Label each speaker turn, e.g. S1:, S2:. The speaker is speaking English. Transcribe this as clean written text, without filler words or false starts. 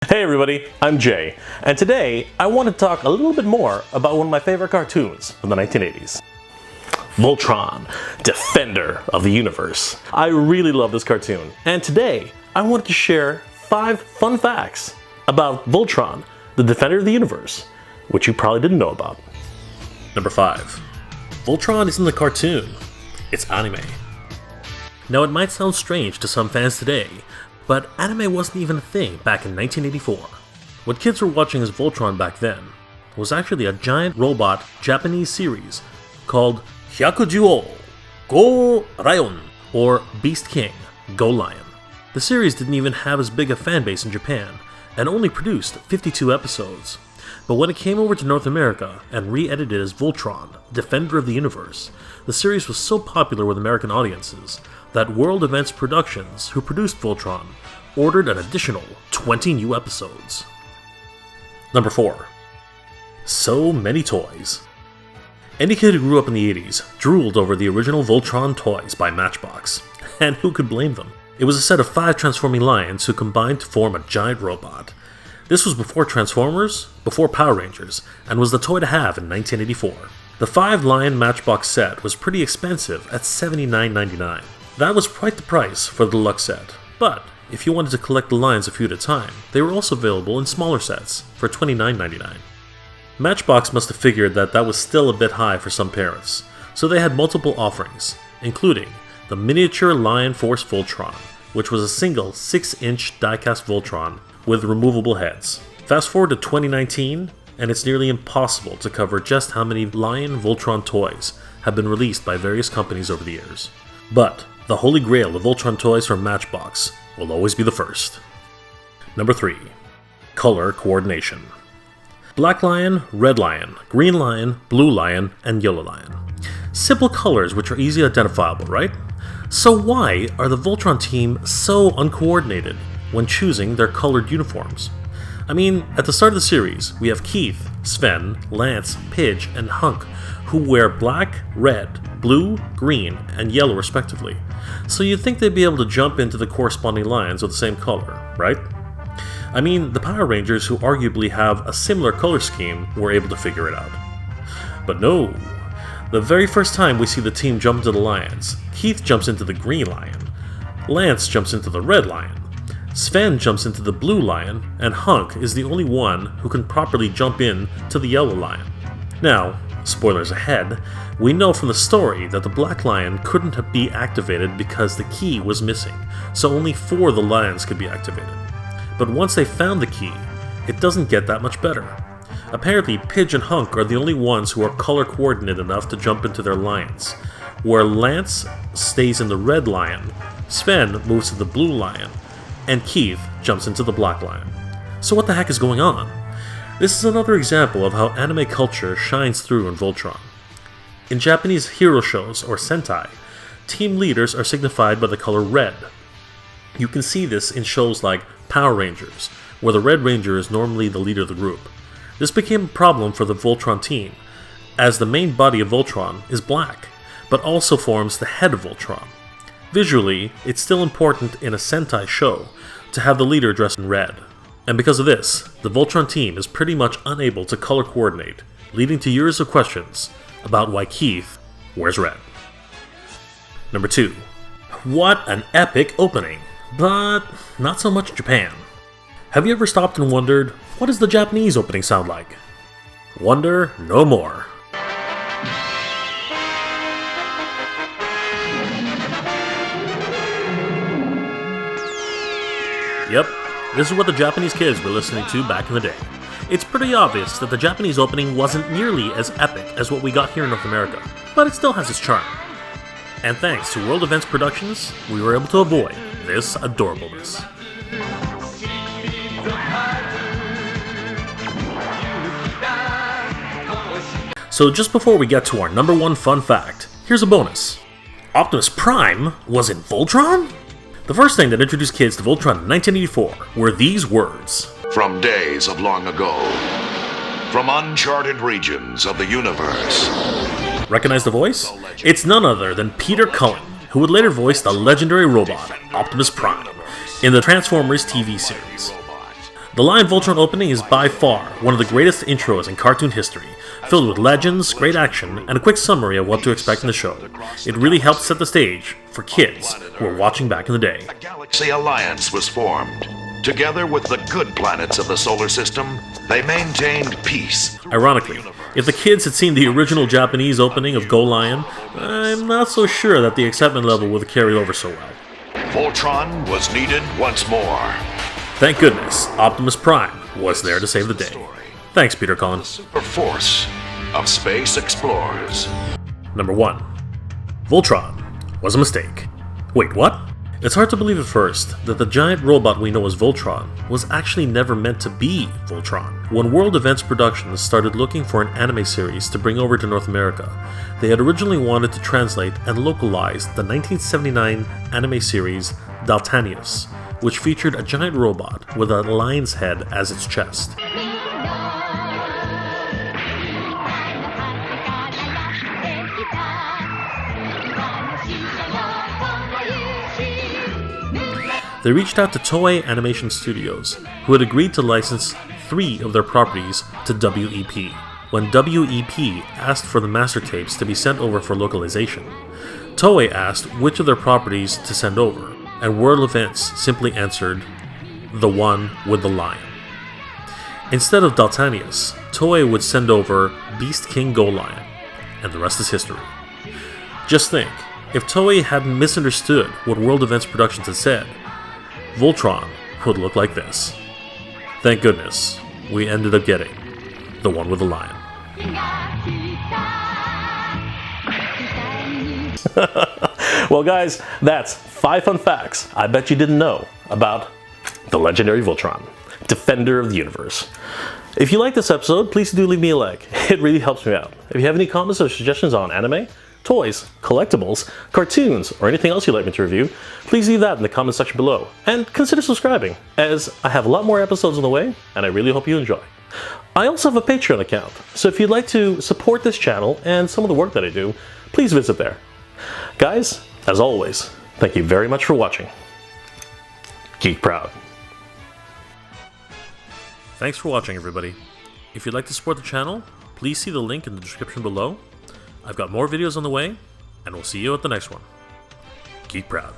S1: Hey everybody, I'm Jay, and today I want to talk a little bit more about one of my favorite cartoons from the 1980s. Voltron, Defender of the Universe. I really love this cartoon, and today I wanted to share 5 fun facts about Voltron, the Defender of the Universe, which you probably didn't know about. Number 5. Voltron isn't a cartoon, it's anime. Now it might sound strange to some fans today, but anime wasn't even a thing back in 1984. What kids were watching as Voltron back then was actually a giant robot Japanese series called Hyakujuo Go Raion, or Beast King Go Lion. The series didn't even have as big a fan base in Japan, and only produced 52 episodes. But when it came over to North America and re-edited as Voltron, Defender of the Universe, the series was so popular with American audiences that World Events Productions, who produced Voltron, ordered an additional 20 new episodes. Number 4. So many toys. Any kid who grew up in the 80s drooled over the original Voltron toys by Matchbox, and who could blame them? It was a set of 5 transforming lions who combined to form a giant robot. This was before Transformers, before Power Rangers, and was the toy to have in 1984. The 5-lion Matchbox set was pretty expensive at $79.99. That was quite the price for the deluxe set, but if you wanted to collect the lions a few at a time, they were also available in smaller sets for $29.99. Matchbox must have figured that was still a bit high for some parents, so they had multiple offerings, including the miniature Lion Force Voltron, which was a single 6-inch die-cast Voltron with removable heads. Fast forward to 2019, and it's nearly impossible to cover just how many Lion Voltron toys have been released by various companies over the years. But the holy grail of Voltron toys from Matchbox will always be the first. Number 3. Color coordination. Black lion, red lion, green lion, blue lion, and yellow lion. Simple colors which are easily identifiable, right? So why are the Voltron team so uncoordinated when choosing their colored uniforms? I mean, at the start of the series, we have Keith, Sven, Lance, Pidge, and Hunk, who wear black, red, blue, green, and yellow respectively. So you'd think they'd be able to jump into the corresponding lions of the same color, right? I mean, the Power Rangers, who arguably have a similar color scheme, were able to figure it out. But no. The very first time we see the team jump into the lions, Keith jumps into the green lion, Lance jumps into the red lion, Sven jumps into the blue lion, and Hunk is the only one who can properly jump in to the yellow lion. Now, spoilers ahead, we know from the story that the black lion couldn't be activated because the key was missing, so only 4 of the lions could be activated. But once they found the key, it doesn't get that much better. Apparently, Pidge and Hunk are the only ones who are color coordinated enough to jump into their lions, where Lance stays in the red lion, Sven moves to the blue lion, and Keith jumps into the black lion. So what the heck is going on? This is another example of how anime culture shines through in Voltron. In Japanese hero shows, or Sentai, team leaders are signified by the color red. You can see this in shows like Power Rangers, where the Red Ranger is normally the leader of the group. This became a problem for the Voltron team, as the main body of Voltron is black, but also forms the head of Voltron. Visually, it's still important in a Sentai show to have the leader dressed in red. And because of this, the Voltron team is pretty much unable to color coordinate, leading to years of questions about why Keith wears red. Number 2. What an epic opening, but not so much in Japan. Have you ever stopped and wondered, what does the Japanese opening sound like? Wonder no more. Yep, this is what the Japanese kids were listening to back in the day. It's pretty obvious that the Japanese opening wasn't nearly as epic as what we got here in North America, but it still has its charm. And thanks to World Events Productions, we were able to avoid this adorableness. So just before we get to our number 1 fun fact, here's a bonus. Optimus Prime was in Voltron? The first thing that introduced kids to Voltron in 1984 were these words.
S2: From days of long ago, from uncharted regions of the universe.
S1: Recognize the voice? It's none other than Peter Cullen, who would later voice the legendary robot, Optimus Prime, in the Transformers TV series. The Lion Voltron opening is by far one of the greatest intros in cartoon history, filled with legends, great action, and a quick summary of what to expect in the show. It really helps set the stage for kids who were watching back in the day.
S2: A galaxy alliance was formed. Together with the good planets of the solar system, they maintained peace.
S1: Ironically, if the kids had seen the original Japanese opening of Go Lion, I'm not so sure that the excitement level would have carried over so well.
S2: Voltron was needed once more.
S1: Thank goodness, Optimus Prime was there to save the day. Thanks, Peter Cullen.
S2: Super force of space explorers.
S1: Number 1. Voltron was a mistake. Wait, what? It's hard to believe at first that the giant robot we know as Voltron was actually never meant to be Voltron. When World Events Productions started looking for an anime series to bring over to North America, they had originally wanted to translate and localize the 1979 anime series OPTIMUS, which featured a giant robot with a lion's head as its chest. They reached out to Toei Animation Studios, who had agreed to license 3 of their properties to WEP. When WEP asked for the master tapes to be sent over for localization, Toei asked which of their properties to send over, and World Events simply answered, the one with the lion. Instead of Daltanius, Toei would send over Beast King Go Lion, and the rest is history. Just think, if Toei hadn't misunderstood what World Events Productions had said, Voltron would look like this. Thank goodness, we ended up getting the one with the lion. Well guys, that's 5 fun facts I bet you didn't know about the legendary Voltron, Defender of the Universe. If you like this episode, please do leave me a like. It really helps me out. If you have any comments or suggestions on anime, toys, collectibles, cartoons, or anything else you'd like me to review, please leave that in the comment section below. And consider subscribing, as I have a lot more episodes on the way, and I really hope you enjoy. I also have a Patreon account, so if you'd like to support this channel and some of the work that I do, please visit there. Guys, as always, thank you very much for watching. Geek proud. Thanks for watching, everybody. If you'd like to support the channel, please see the link in the description below. I've got more videos on the way, and we'll see you at the next one. Geek proud.